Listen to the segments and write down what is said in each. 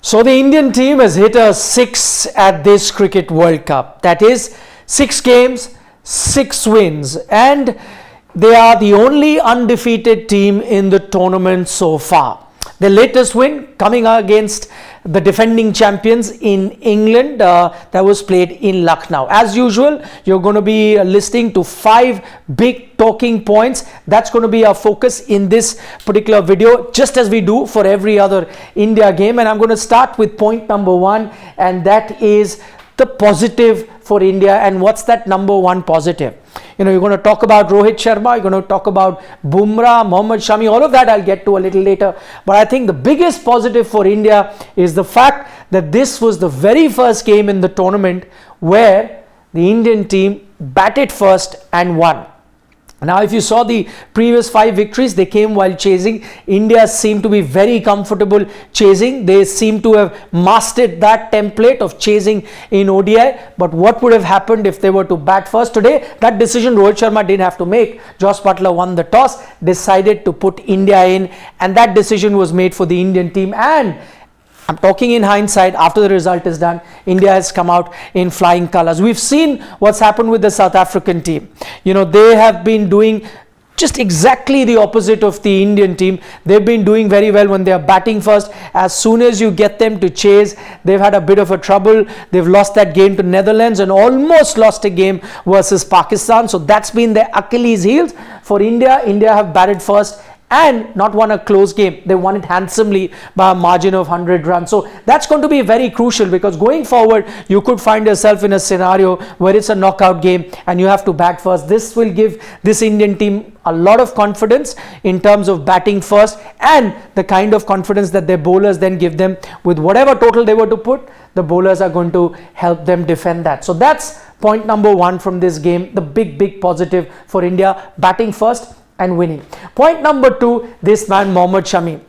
So the Indian team has hit a 6 at this Cricket World Cup. That is 6 games, 6 wins, and they are the only undefeated team in the tournament so far. The latest win coming against the defending champions in England, that was played in Lucknow. As usual, you're going to be listening to 5 big talking points. That's going to be our focus in this particular video, just as we do for every other India game. And I'm going to start with point number 1, and that is the positive for India. And what's that number 1 positive? You know, you're going to talk about Rohit Sharma, you're going to talk about Bumrah, Mohammed Shami, all of that I'll get to a little later. But I think the biggest positive for India is the fact that this was the very first game in the tournament where the Indian team batted first and won. Now, if you saw the previous 5 victories, they came while chasing. India seemed to be very comfortable chasing. They seem to have mastered that template of chasing in ODI. But what would have happened if they were to bat first? Today, that decision Rohit Sharma didn't have to make. Joss Butler won the toss, decided to put India in, and that decision was made for the Indian team. And I'm talking in hindsight, after the result is done, India has come out in flying colors. We've seen what's happened with the South African team. You know, they have been doing just exactly the opposite of the Indian team. They've been doing very well when they are batting first. As soon as you get them to chase, they've had a bit of a trouble. They've lost that game to Netherlands and almost lost a game versus Pakistan. So that's been their Achilles heels. For India, India have batted first and not won a close game. They won it handsomely by a margin of 100 runs. So that's going to be very crucial, because going forward, you could find yourself in a scenario where it's a knockout game and you have to bat first. This will give this Indian team a lot of confidence in terms of batting first, and the kind of confidence that their bowlers then give them. With whatever total they were to put, the bowlers are going to help them defend that. So that's point number 1 from this game, the big positive for India, batting first and winning. Point number 2, this man Mohammed Shami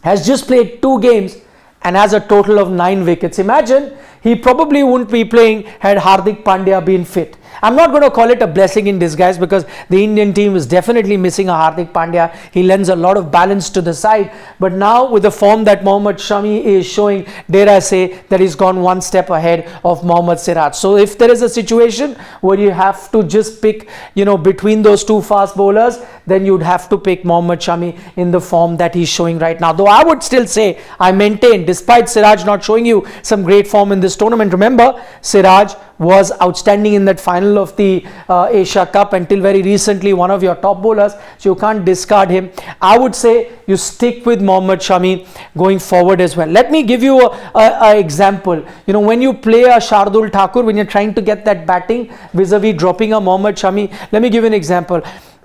has just played 2 games and has a total of 9 wickets. Imagine, he probably wouldn't be playing had Hardik Pandya been fit. I'm not going to call it a blessing in disguise, because the Indian team is definitely missing a Hardik Pandya. He lends a lot of balance to the side. But now, with the form that Mohammed Shami is showing, dare I say that he's gone one step ahead of Mohammad Siraj. So if there is a situation where you have to just pick, you know, between those 2 fast bowlers, then you'd have to pick Mohammed Shami in the form that he's showing right now. Though I would still say, I maintain, despite Siraj not showing you some great form in this tournament, remember, Siraj was outstanding in that final of the Asia Cup until very recently, one of your top bowlers, so you can't discard him. I would say you stick with Mohammed Shami going forward as well. Let me give you a example. You know, when you play a Shardul Thakur, when you're trying to get that batting vis-a-vis dropping a Mohammed Shami, let me give you an example.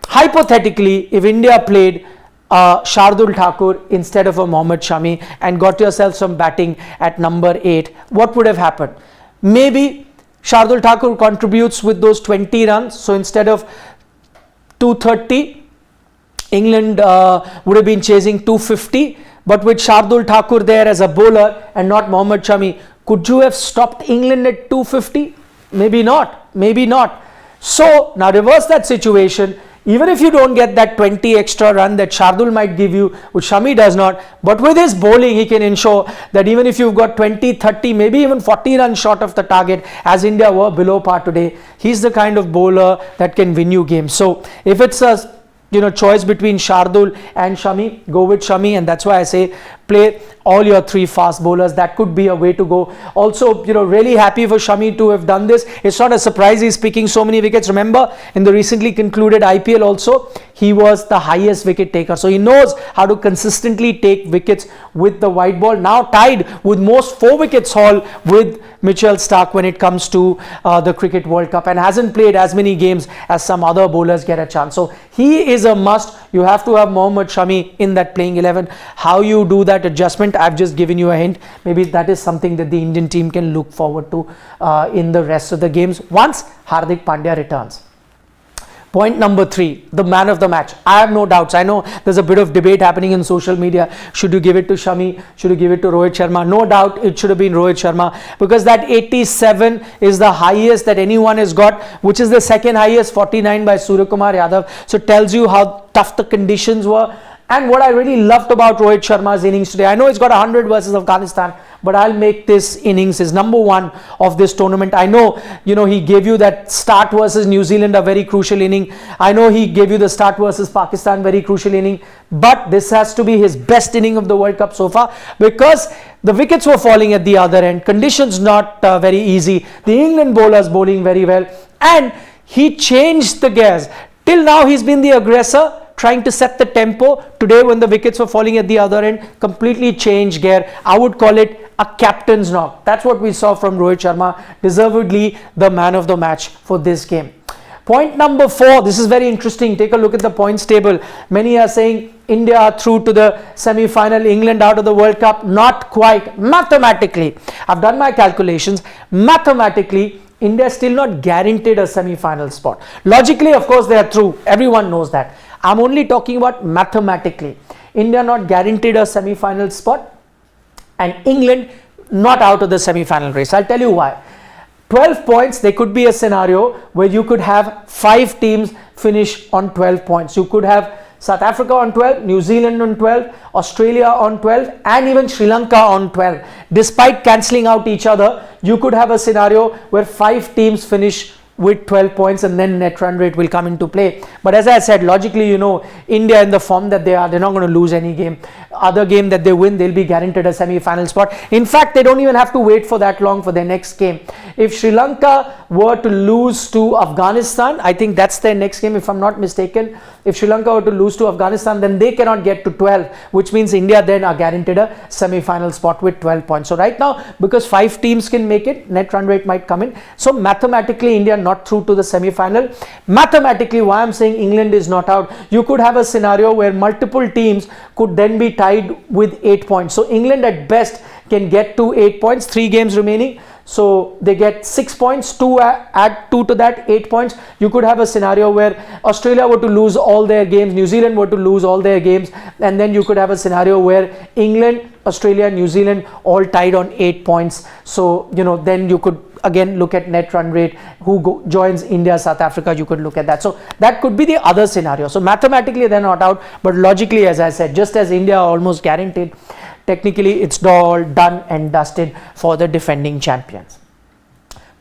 Hypothetically, if India played Shardul Thakur instead of a Mohammed Shami and got yourself some batting at number 8, what would have happened? Maybe Shardul Thakur contributes with those 20 runs. So instead of 230, England would have been chasing 250. But with Shardul Thakur there as a bowler and not Mohammed Shami, could you have stopped England at 250? Maybe not. Maybe not. So now reverse that situation. Even if you don't get that 20 extra run that Shardul might give you, which Shami does not, but with his bowling, he can ensure that even if you've got 20, 30, maybe even 40 runs short of the target, as India were below par today, he's the kind of bowler that can win you games. So if it's a choice between Shardul and Shami, go with Shami, and that's why I say play all your 3 fast bowlers. That could be a way to go. Also, really happy for Shami to have done this. It's not a surprise he's picking so many wickets. Remember, in the recently concluded IPL also, he was the highest wicket taker. So he knows how to consistently take wickets with the white ball. Now tied with most 4 wickets haul with Mitchell Starc when it comes to the Cricket World Cup, and hasn't played as many games as some other bowlers get a chance. So he is a must. You have to have Mohammed Shami in that playing 11. How you do that adjustment, I've just given you a hint. Maybe that is something that the Indian team can look forward to in the rest of the games once Hardik Pandya returns. Point number 3, the man of the match. I have no doubts. I know there's a bit of debate happening in social media. Should you give it to Shami? Should you give it to Rohit Sharma? No doubt it should have been Rohit Sharma, because that 87 is the highest that anyone has got, which is the second highest, 49 by Surya Kumar Yadav. So it tells you how tough the conditions were. And what I really loved about Rohit Sharma's innings today, I know he's got 100 versus Afghanistan, but I'll make this innings his number one of this tournament. I know, he gave you that start versus New Zealand, a very crucial inning. I know he gave you the start versus Pakistan, very crucial inning. But this has to be his best inning of the World Cup so far, because the wickets were falling at the other end. Conditions not very easy. The England bowlers bowling very well. And he changed the gears. Till now, he's been the aggressor, trying to set the tempo. Today, when the wickets were falling at the other end, completely changed gear. I would call it a captain's knock. That's what we saw from Rohit Sharma, deservedly the man of the match for this game. Point number 4, this is very interesting. Take a look at the points table. Many are saying India are through to the semi-final, England out of the World Cup. Not quite. Mathematically, I've done my calculations. Mathematically, India is still not guaranteed a semi-final spot. Logically, of course, they are through. Everyone knows that. I'm only talking about mathematically. India not guaranteed a semi-final spot, and England not out of the semi-final race. I'll tell you why. 12 points, there could be a scenario where you could have 5 teams finish on 12 points. You could have South Africa on 12, New Zealand on 12, Australia on 12, and even Sri Lanka on 12. Despite cancelling out each other, you could have a scenario where 5 teams finish with 12 points, and then net run rate will come into play. But as I said, logically, India in the form that they are, they're not going to lose any game. Other game that they win, they'll be guaranteed a semi-final spot. In fact, they don't even have to wait for that long for their next game. If Sri Lanka were to lose to Afghanistan, I think that's their next game, if I'm not mistaken. If Sri Lanka were to lose to Afghanistan, then they cannot get to 12, which means India then are guaranteed a semi-final spot with 12 points. So right now, because 5 teams can make it, net run rate might come in. So mathematically, India not through to the semi-final. Mathematically, why I'm saying England is not out, you could have a scenario where multiple teams could then be tied with 8 points. So England at best can get to 8 points, 3 games remaining. So they get 6 points, add 2 to that, 8 points. You could have a scenario where Australia were to lose all their games, New Zealand were to lose all their games, and then you could have a scenario where England, Australia, New Zealand all tied on 8 points. So, then you could again look at net run rate, who joins India, South Africa, you could look at that. So that could be the other scenario. So mathematically they're not out, but logically, as I said, just as India are almost guaranteed, technically it's all done and dusted for the defending champions.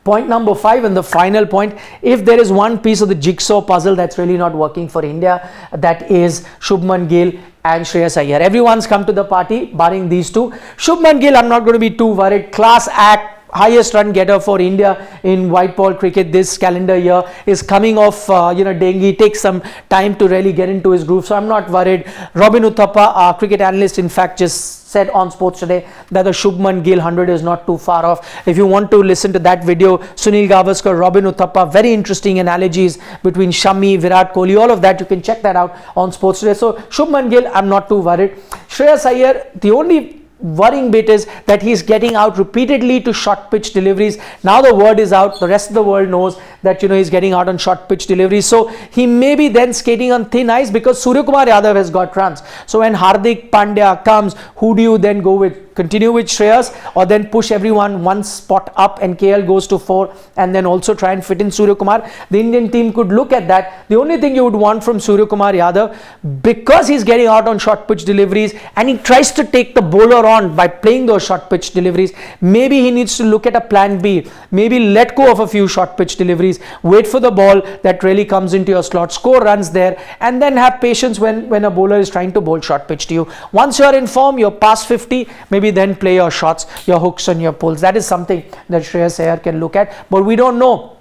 Point number 5, and the final point, if there is one piece of the jigsaw puzzle that's really not working for India, that is Shubman Gill and Shreyas Iyer. Everyone's come to the party barring these two. Shubman Gill, I'm not going to be too worried. Class act, highest run getter for India in white ball cricket this calendar year, is coming off dengue, takes some time to really get into his groove, so I'm not worried. Robin Uthappa, our cricket analyst, in fact just said on Sports Today that the Shubman Gill 100 is not too far off. If you want to listen to that video, Sunil Gavaskar, Robin Uthappa, very interesting analogies between Shami, Virat Kohli, all of that, you can check that out on Sports Today. So Shubman Gill, I'm not too worried. Shreyas Iyer, the only worrying bit is that he's getting out repeatedly to short pitch deliveries. Now the word is out, the rest of the world knows that he's getting out on short pitch deliveries, so he may be then skating on thin ice, because Suryakumar Yadav has got runs. So when Hardik Pandya comes, who do you then go with? Continue with Shreyas, or then push everyone one spot up and KL goes to 4, and then also try and fit in Suryakumar? The Indian team could look at that. The only thing you would want from Suryakumar Yadav, because he's getting out on short pitch deliveries and he tries to take the bowler on by playing those short pitch deliveries, maybe he needs to look at a plan B. Maybe let go of a few short pitch deliveries, wait for the ball that really comes into your slot, score runs there, and then have patience when a bowler is trying to bowl short pitch to you. Once you're in form, you're past 50, maybe then play your shots, your hooks and your pulls. That is something that Shreyas Iyer can look at, but we don't know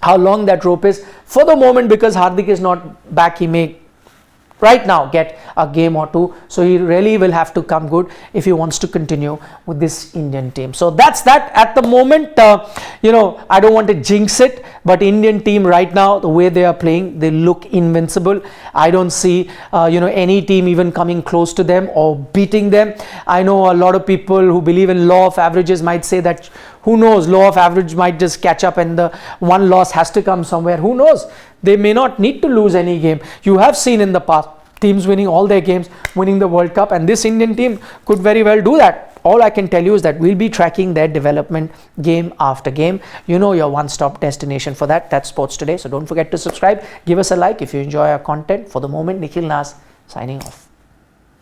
how long that rope is. For the moment, because Hardik is not back, he may right now get a game or two, so he really will have to come good if he wants to continue with this Indian team. So that's that at the moment. I don't want to jinx it, but Indian team right now, the way they are playing, they look invincible. I don't see any team even coming close to them or beating them. I know a lot of people who believe in law of averages might say that, who knows, law of average might just catch up and the one loss has to come somewhere. Who knows? They may not need to lose any game. You have seen in the past teams winning all their games, winning the World Cup, and this Indian team could very well do that. All I can tell you is that we'll be tracking their development game after game. Your one-stop destination for that. That's Sports Today. So don't forget to subscribe. Give us a like if you enjoy our content. For the moment, Nikhil Naz signing off.